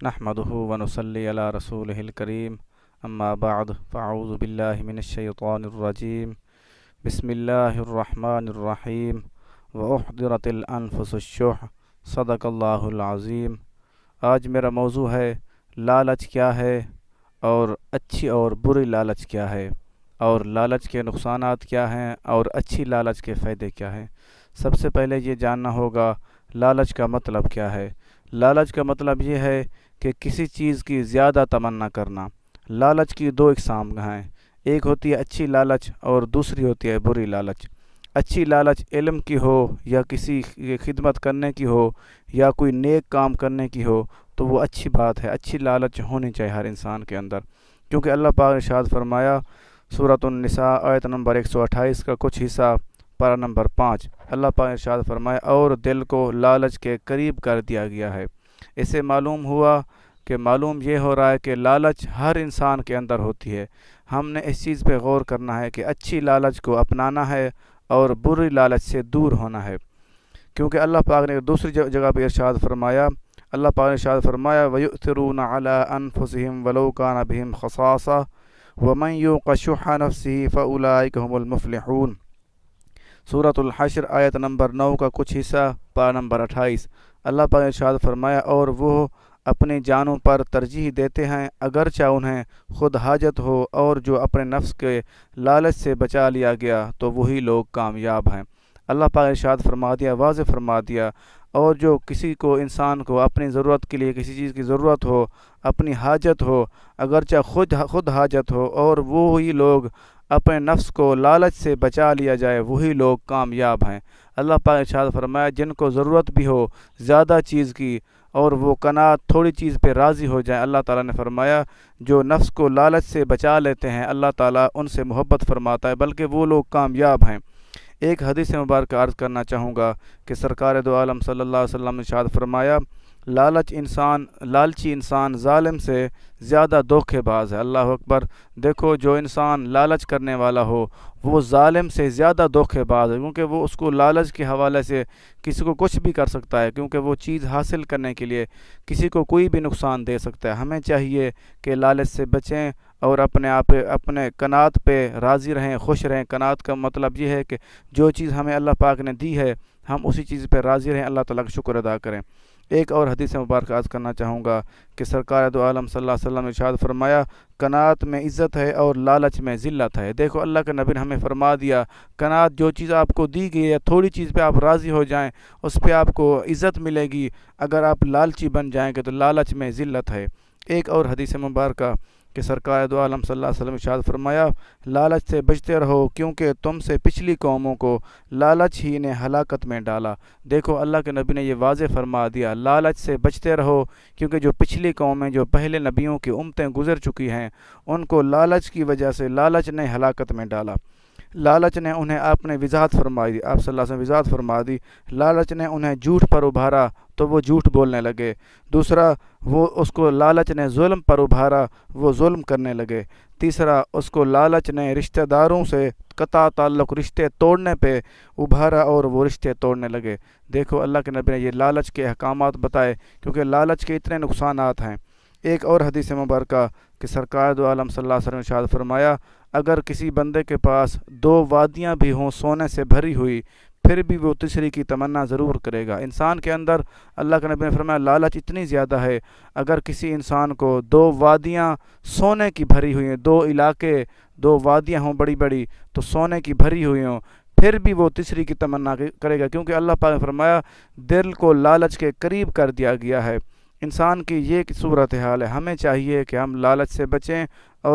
نحمده ونصلي على رسوله الكريم اما بعد فاعوذ بالله من الشیطان الرجیم بسم اللہ الرحمن الرحیم واحضرت الانفس الشح صدق اللہ العظیم۔ آج میرا موضوع ہے لالچ کیا ہے اور اچھی اور بری لالچ کیا ہے، اور لالچ کے نقصانات کیا ہیں اور اچھی لالچ کے فائدے کیا ہیں۔ سب سے پہلے یہ جاننا ہوگا لالچ کا مطلب کیا ہے۔ لالچ کا مطلب یہ ہے کہ کسی چیز کی زیادہ تمنا کرنا۔ لالچ کی دو اقسام ہیں، ایک ہوتی ہے اچھی لالچ اور دوسری ہوتی ہے بری لالچ۔ اچھی لالچ علم کی ہو یا کسی کی خدمت کرنے کی ہو یا کوئی نیک کام کرنے کی ہو تو وہ اچھی بات ہے، اچھی لالچ ہونی چاہیے ہر انسان کے اندر، کیونکہ اللہ پاک نے ارشاد فرمایا سورۃ النساء آیت نمبر 128 کا کچھ حصہ پارہ نمبر 5، اللہ پاک نے ارشاد فرمایا اور دل کو لالچ کے قریب کر دیا گیا ہے۔ اس سے معلوم یہ ہو رہا ہے کہ لالچ ہر انسان کے اندر ہوتی ہے۔ ہم نے اس چیز پہ غور کرنا ہے کہ اچھی لالچ کو اپنانا ہے اور بری لالچ سے دور ہونا ہے، کیونکہ اللہ پاک نے دوسری جگہ پہ ارشاد فرمایا، اللہ پاک نے ارشاد فرمایا وَيُؤْثِرُونَ عَلَىٰ أَنفُسِهِمْ وَلَوْ كَانَ بِهِمْ خَصَاصَةٌ وَمَنْ يُوقَ شُحَّ نَفْسِهِ فَأُولَٰئِكَ هُمُ الْمُفْلِحُونَ۔ سورۃ الحشر آیت نمبر 9 کا کچھ حصہ پارہ نمبر 28، اللہ پاک نے ارشاد فرمایا اور وہ اپنی جانوں پر ترجیح دیتے ہیں اگرچہ انہیں خود حاجت ہو، اور جو اپنے نفس کے لالچ سے بچا لیا گیا تو وہی لوگ کامیاب ہیں۔ اللہ پاک نے ارشاد فرما دیا، واضح فرما دیا، اور جو کسی کو انسان کو اپنی ضرورت کے لیے کسی چیز کی ضرورت ہو، اپنی حاجت ہو، اگرچہ خود حاجت ہو، اور وہی لوگ اپنے نفس کو لالچ سے بچا لیا جائے وہی لوگ کامیاب ہیں۔ اللہ پاک نے ارشاد فرمایا جن کو ضرورت بھی ہو زیادہ چیز کی اور وہ قناعت تھوڑی چیز پہ راضی ہو جائیں، اللہ تعالیٰ نے فرمایا جو نفس کو لالچ سے بچا لیتے ہیں اللہ تعالیٰ ان سے محبت فرماتا ہے، بلکہ وہ لوگ کامیاب ہیں۔ ایک حدیث مبارکہ عرض کرنا چاہوں گا کہ سرکار دو عالم صلی اللہ علیہ وسلم نے ارشاد فرمایا لالچی انسان ظالم سے زیادہ دھوکے باز ہے۔ اللہ اکبر! دیکھو جو انسان لالچ کرنے والا ہو وہ ظالم سے زیادہ دھوکے باز ہے، کیونکہ وہ اس کو لالچ کے حوالے سے کسی کو کچھ بھی کر سکتا ہے، کیونکہ وہ چیز حاصل کرنے کے لیے کسی کو کوئی بھی نقصان دے سکتا ہے۔ ہمیں چاہیے کہ لالچ سے بچیں اور اپنے قناعت پہ راضی رہیں، خوش رہیں۔ قناعت کا مطلب یہ ہے کہ جو چیز ہمیں اللہ پاک نے دی ہے ہم اسی چیز پہ راضی رہیں، اللہ تعالیٰ کا شکر ادا کریں۔ ایک اور حدیث مبارکہ عرض کرنا چاہوں گا کہ سرکار دو عالم صلی اللہ علیہ وسلم نے ارشاد فرمایا قناعت میں عزت ہے اور لالچ میں ذلت ہے۔ دیکھو اللہ کے نبی نے ہمیں فرما دیا قناعت جو چیز آپ کو دی گئی ہے تھوڑی چیز پہ آپ راضی ہو جائیں اس پہ آپ کو عزت ملے گی، اگر آپ لالچی بن جائیں گے تو لالچ میں ذلت ہے۔ ایک اور حدیث مبارکہ کہ سرکار دو عالم صلی اللہ علیہ وسلم نے ارشاد فرمایا لالچ سے بچتے رہو کیونکہ تم سے پچھلی قوموں کو لالچ ہی نے ہلاکت میں ڈالا۔ دیکھو اللہ کے نبی نے یہ واضح فرما دیا لالچ سے بچتے رہو، کیونکہ جو پچھلی قومیں جو پہلے نبیوں کی امتیں گزر چکی ہیں ان کو لالچ کی وجہ سے لالچ نے ہلاکت میں ڈالا۔ لالچ نے انہیں آپ نے وضاحت فرمائی دی، آپ صلی اللہ علیہ وسلم وضاحت فرما دی، لالچ نے انہیں جھوٹ پر ابھارا تو وہ جھوٹ بولنے لگے۔ دوسرا وہ اس کو لالچ نے ظلم پر ابھارا، وہ ظلم کرنے لگے۔ تیسرا اس کو لالچ نے رشتہ داروں سے قطع تعلق رشتے توڑنے پہ ابھارا اور وہ رشتے توڑنے لگے۔ دیکھو اللہ کے نبی نے یہ لالچ کے احکامات بتائے، کیونکہ لالچ کے اتنے نقصانات ہیں۔ ایک اور حدیث مبارکہ کہ سرکار دو عالم صلی اللہ علیہ وسلم نے ارشاد فرمایا اگر کسی بندے کے پاس 2 وادیاں بھی ہوں سونے سے بھری ہوئی پھر بھی وہ تیسری کی تمنا ضرور کرے گا۔ انسان کے اندر اللہ کے نبی نے فرمایا لالچ اتنی زیادہ ہے، اگر کسی انسان کو 2 وادیاں سونے کی بھری ہوئی ہیں، 2 علاقے 2 وادیاں ہوں بڑی بڑی تو سونے کی بھری ہوئی ہوں پھر بھی وہ تیسری کی تمنا کرے گا، کیونکہ اللہ پاک نے فرمایا دل کو لالچ کے قریب کر دیا گیا ہے۔ انسان کی یہ صورتحال ہے، ہمیں چاہیے کہ ہم لالچ سے بچیں اور